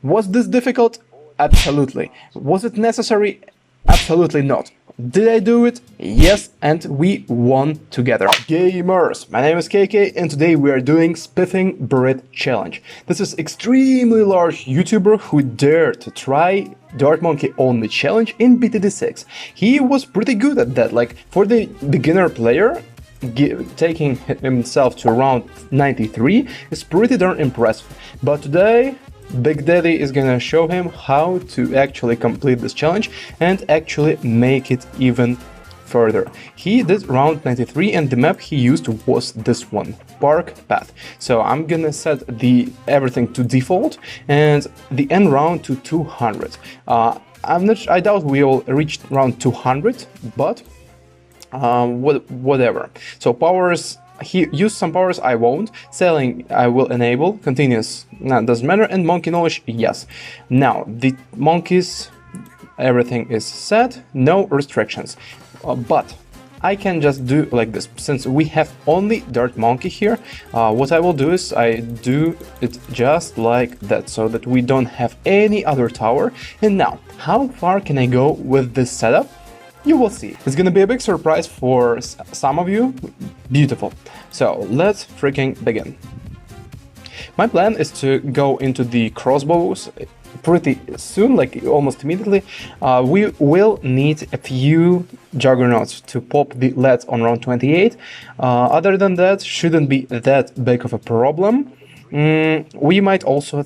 Was this difficult? Absolutely. Was it necessary? Absolutely not. Did I do it? Yes, and we won together. Gamers, my name is KK and today we are doing thespiffingbrit challenge. This is extremely large YouTuber who dared to try the Monke only challenge in BTD6. He was pretty good at that, like for the beginner player, taking himself to round 93 is pretty darn impressive. But today, Big Daddy is gonna show him how to actually complete this challenge and actually make it even further. He did round 93 and the map he used was this one, Park Path. So I'm gonna set everything to default and the end round to 200. I doubt we'll reach round 200, but whatever. So powers, he used some powers, I won't. Sailing I will enable. Continuous, no, doesn't matter. And monkey knowledge, yes. Now the monkeys, everything is set, no restrictions. But I can just do like this. Since we have only Dirt Monkey here, what I will do is I do it just like that, so that we don't have any other tower. And now, how far can I go with this setup? You will see. It's gonna be a big surprise for some of you. Beautiful. So let's freaking begin. My plan is to go into the crossbows pretty soon, like almost immediately. We will need a few juggernauts to pop the leads on round 28. Other than that, shouldn't be that big of a problem. We might also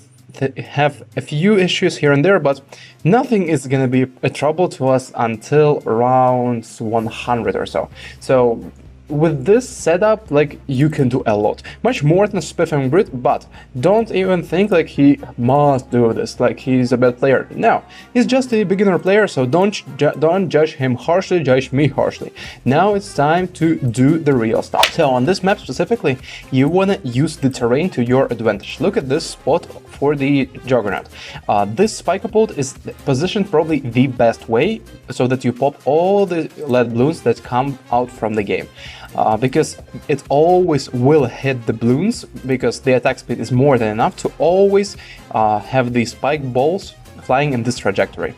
have a few issues here and there, but nothing is gonna be a trouble to us until around 100 or so. So with this setup, like, you can do a lot, much more than thespiffingbrit, but don't even think like he must do this, like he's a bad player. No, he's just a beginner player, so don't judge him harshly, judge me harshly. Now it's time to do the real stuff. So on this map specifically, you wanna use the terrain to your advantage. Look at this spot for the juggernaut. This spike-a-pult is positioned probably the best way, so that you pop all the lead balloons that come out from the game. Because it always will hit the balloons, because the attack speed is more than enough to always have the spike balls flying in this trajectory.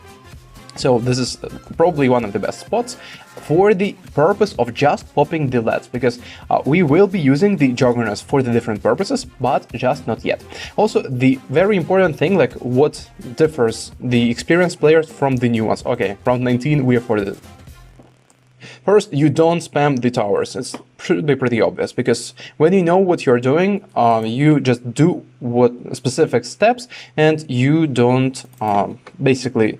So this is probably one of the best spots for the purpose of just popping the leads, because we will be using the juggernauts for the different purposes, but just not yet. Also, the very important thing, like what differs the experienced players from the new ones. Okay, round 19 we afforded it. First, you don't spam the towers. It should be pretty obvious, because when you know what you're doing, you just do what specific steps, and you don't basically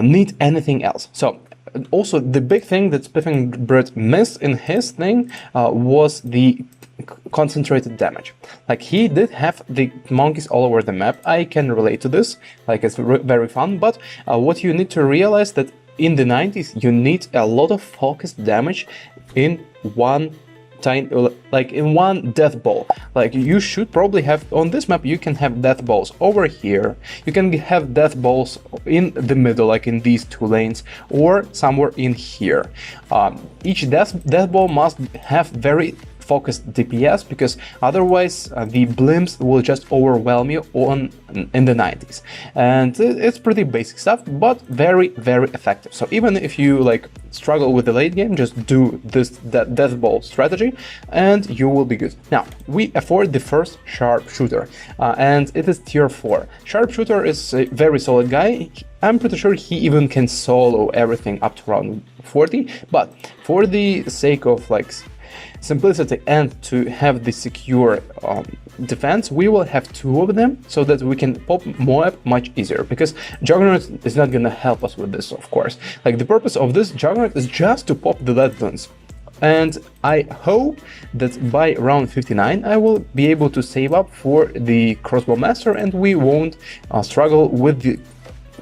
need anything else. So, also the big thing that thespiffingbrit missed in his thing was the concentrated damage. Like, he did have the monkeys all over the map. I can relate to this. Like, it's very fun. But what you need to realize that in the 90s, you need a lot of focused damage in one tiny, like in one death ball. Like, you should probably have, on this map, you can have death balls over here. You can have death balls in the middle, like in these two lanes, or somewhere in here. Each death ball must have very focused DPS, because otherwise the blimps will just overwhelm you in the 90s. And it's pretty basic stuff, but very, very effective. So even if you like struggle with the late game, just do that death ball strategy and you will be good. Now we afford the first sharpshooter, and it is tier 4. Sharpshooter is a very solid guy. I'm pretty sure he even can solo everything up to round 40, but for the sake of like simplicity and to have the secure defense, we will have 2 of them, so that we can pop Moab much easier, because Juggernaut is not gonna help us with this, of course. Like, the purpose of this Juggernaut is just to pop the lead balloons. And I hope that by round 59 I will be able to save up for the Crossbow Master and we won't struggle with the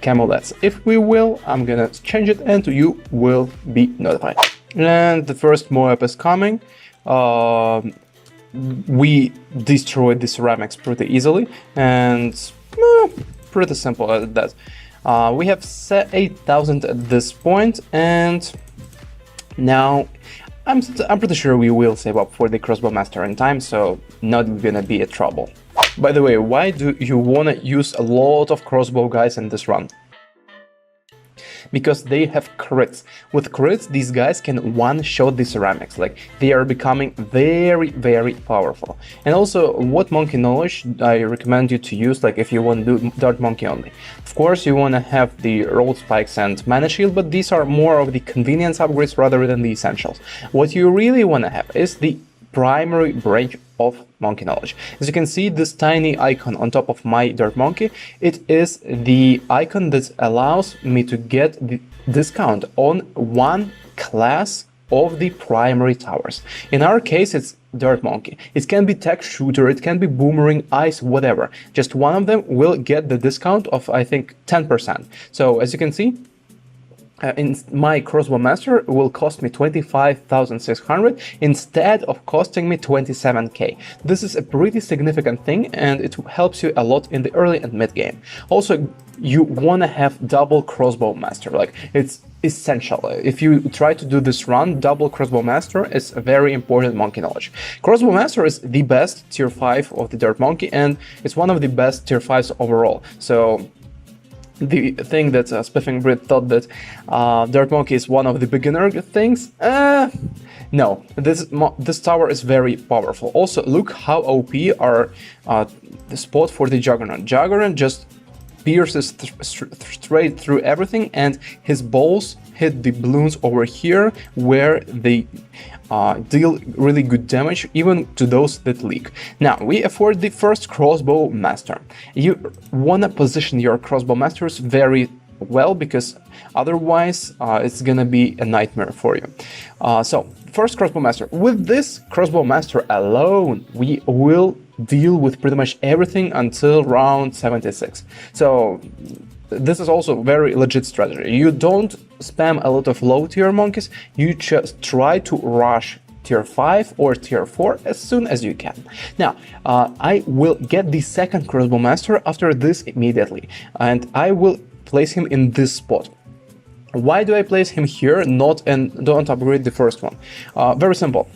camel-lets. If we will, I'm gonna change it and you will be notified. And the first Moab is coming. We destroyed the ceramics pretty easily, and pretty simple at that. We have set 8,000 at this point, and now I'm pretty sure we will save up for the Crossbow Master in time, so not gonna be a trouble. By the way, why do you want to use a lot of crossbow guys in this run? Because they have crits. With crits, these guys can one-shot the ceramics, like they are becoming very, very powerful. And also, what monkey knowledge I recommend you to use, like if you want to do dart monkey only. Of course, you want to have the roll spikes and mana shield, but these are more of the convenience upgrades rather than the essentials. What you really want to have is the primary branch of monkey knowledge. As you can see, this tiny icon on top of my dart monkey, it is the icon that allows me to get the discount on one class of the primary towers. In our case, it's dart monkey. It can be tech shooter, it can be boomerang, ice, whatever. Just one of them will get the discount of, I think, 10%. So as you can see, in my crossbow master will cost me 25,600 instead of costing me 27k. This is a pretty significant thing, and it helps you a lot in the early and mid game. Also, you want to have double crossbow master, like it's essential. If you try to do this run, double crossbow master is a very important monkey knowledge. Crossbow master is the best tier 5 of the dart monkey, and it's one of the best tier 5s overall. So the thing that Spiffingbrit thought that Dart Monkey is one of the beginner things, no, this tower is very powerful. Also, look how OP are the spot for the Juggernaut. Juggernaut just pierces straight through everything, and his balls hit the balloons over here where they deal really good damage even to those that leak. Now we afford the first crossbow master. You want to position your crossbow masters very well, because otherwise it's gonna be a nightmare for you. So first crossbow master. With this crossbow master alone, we will deal with pretty much everything until round 76. So this is also very legit strategy. You don't spam a lot of low tier monkeys, you just try to rush tier 5 or tier 4 as soon as you can. Now, I will get the second crossbow master after this immediately, and I will place him in this spot. Why do I place him here, don't upgrade the first one? Very simple.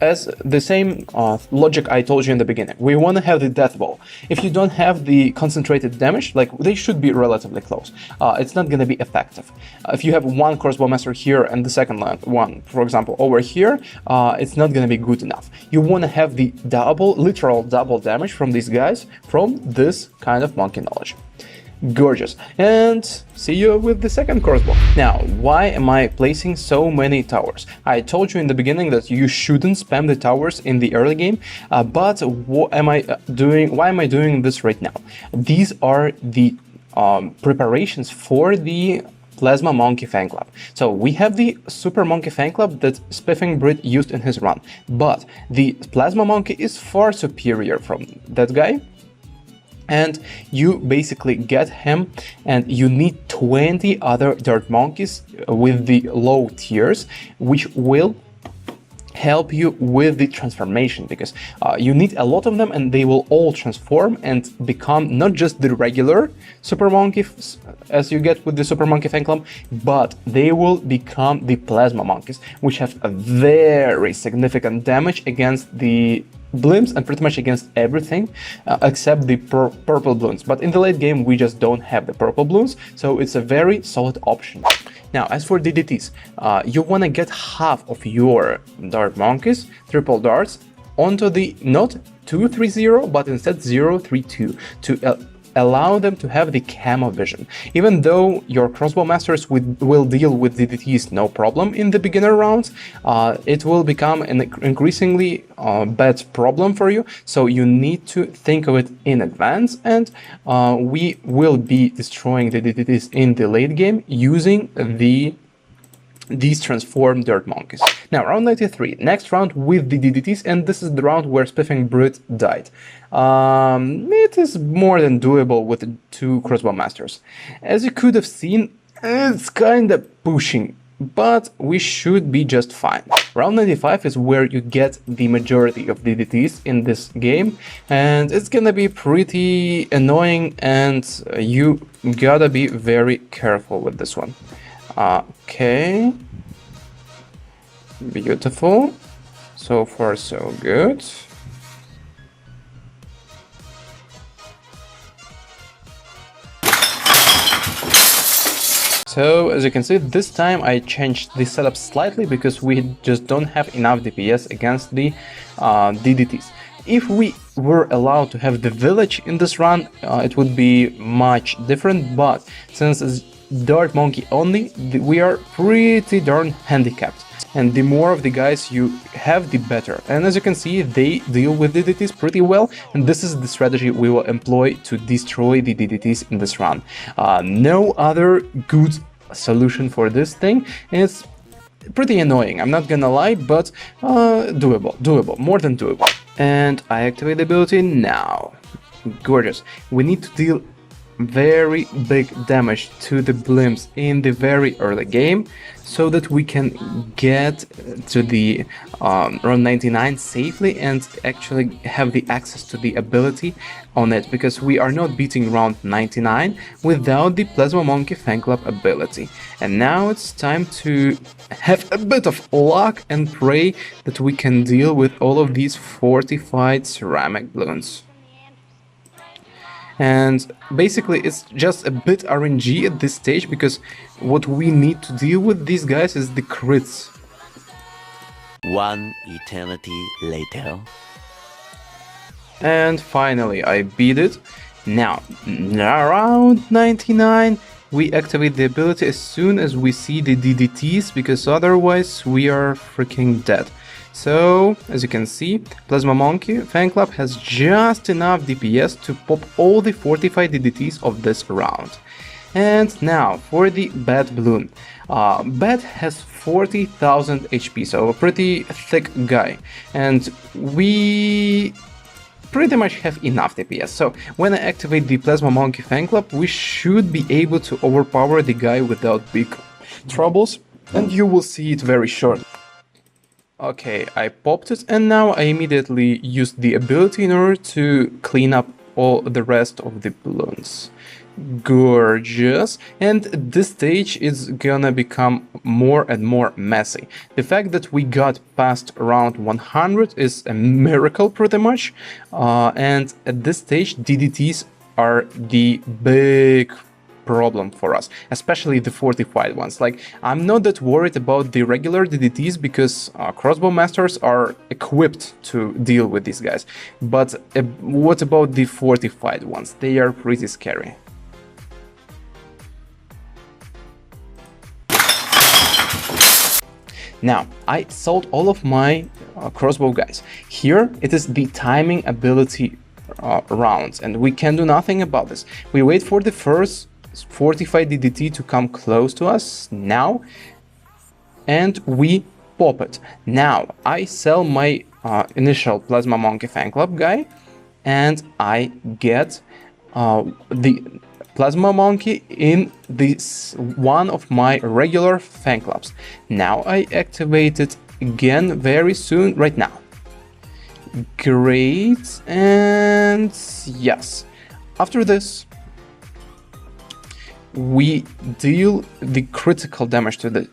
As the same logic I told you in the beginning, we want to have the death ball. If you don't have the concentrated damage, like they should be relatively close, it's not going to be effective. If you have one crossbow master here and the second one, for example, over here, it's not going to be good enough. You want to have the literal double damage from these guys from this kind of monkey knowledge. Gorgeous. And see you with the second crossbow. Now, why am I placing so many towers? I told you in the beginning that you shouldn't spam the towers in the early game, but what am I doing? Why am I doing this right now? These are the preparations for the Plasma Monkey Fan Club. So we have the Super Monkey Fan Club that Spiffingbrit used in his run, but the Plasma Monkey is far superior from that guy. And you basically get him, and you need 20 other dart monkeys with the low tiers, which will help you with the transformation, because you need a lot of them, and they will all transform and become not just the regular super monkey as you get with the Super Monkey Fan Club, but they will become the plasma monkeys, which have a very significant damage against the blimps and pretty much against everything except the purple balloons. But in the late game we just don't have the purple balloons, so it's a very solid option. Now, as for DDTs, you want to get half of your dart monkeys, triple darts, onto the not 230 but instead 032 to allow them to have the camo vision. Even though your crossbow masters will deal with DDTs no problem in the beginner rounds, it will become an increasingly bad problem for you, so you need to think of it in advance, and we will be destroying the DDTs in the late game using these transformed dirt monkeys. Now, round 93, next round with the DDTs, and this is the round where Spiffingbrit died. It is more than doable with the two crossbow masters. As you could have seen, it's kinda pushing, but we should be just fine. Round 95 is where you get the majority of DDTs in this game, and it's gonna be pretty annoying, and you gotta be very careful with this one. Okay, beautiful, so far so good. So as you can see, this time I changed the setup slightly because we just don't have enough DPS against the DDTs. If we were allowed to have the village in this run, it would be much different, but since it's Dart Monke only, we are pretty darn handicapped. And the more of the guys you have, the better. And as you can see, they deal with DDTs pretty well, and this is the strategy we will employ to destroy the DDTs in this run. No other good solution for this thing. It's pretty annoying, I'm not gonna lie, but doable, more than doable. And I activate the ability now. Gorgeous. We need to deal very big damage to the blimps in the very early game so that we can get to the round 99 safely and actually have the access to the ability on it, because we are not beating round 99 without the Plasma Monke Fan Club ability. And now it's time to have a bit of luck and pray that we can deal with all of these fortified ceramic balloons. And basically it's just a bit RNG at this stage, because what we need to deal with these guys is the crits. One eternity later. And finally I beat it. Now, around 99, we activate the ability as soon as we see the DDTs, because otherwise we are freaking dead. So, as you can see, Plasma Monke Fan Club has just enough DPS to pop all the fortified DDTs of this round. And now, for the Bat Balloon. Bat has 40,000 HP, so a pretty thick guy. And we pretty much have enough DPS. So, when I activate the Plasma Monke Fan Club, we should be able to overpower the guy without big troubles. And you will see it very shortly. Okay, I popped it, and now I immediately used the ability in order to clean up all the rest of the balloons. Gorgeous. And at this stage it's gonna become more and more messy. The fact that we got past round 100 is a miracle pretty much, and at this stage DDTs are the big problem for us, especially the fortified ones. Like, I'm not that worried about the regular DDTs because Crossbow Masters are equipped to deal with these guys, but what about the fortified ones? They are pretty scary. Now, I sold all of my crossbow guys. Here it is the timing ability rounds, and we can do nothing about this. We wait for the first fortified DDT to come close to us now, and we pop it. Now I sell my initial Plasma Monke Fan Club guy, and I get the Plasma Monke in this one of my regular fan clubs. Now I activate it again very soon, right now. Great, and yes. After this, we deal the critical damage to the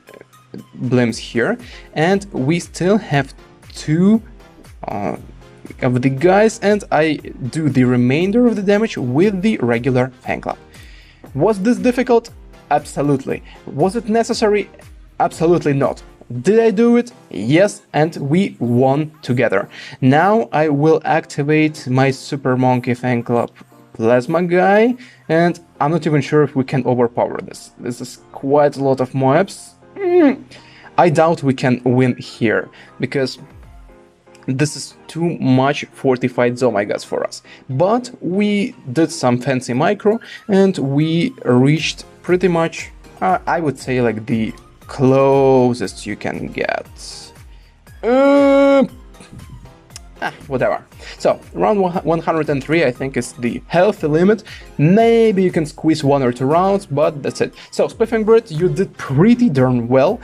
blimps here, and we still have two of the guys, and I do the remainder of the damage with the regular fan club. Was this difficult? Absolutely. Was it necessary? Absolutely not. Did I do it? Yes, and we won together. Now I will activate my Super Monke Fan Club Plasma guy, and I'm not even sure if we can overpower this. This is quite a lot of mobs. I doubt we can win here, because this is too much fortified Zomigas for us. But we did some fancy micro, and we reached pretty much, I would say, like the closest you can get. Whatever. So, round 103 I think is the healthy limit. Maybe you can squeeze 1 or 2 rounds, but that's it. So, Spiffingbrit, you did pretty darn well.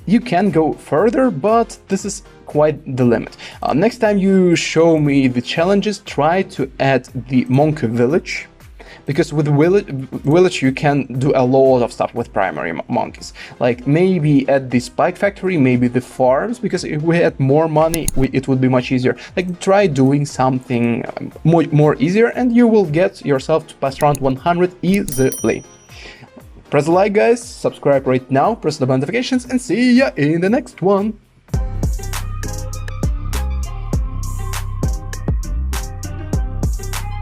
You can go further, but this is quite the limit. Next time you show me the challenges, try to add the Monke village, because with village you can do a lot of stuff with primary monkeys. Like maybe at the spike factory, maybe the farms, because if we had more money it would be much easier. Like try doing something more easier, and you will get yourself to pass round 100 easily. Press the like, guys, subscribe right now, press the notifications, and see ya in the next one.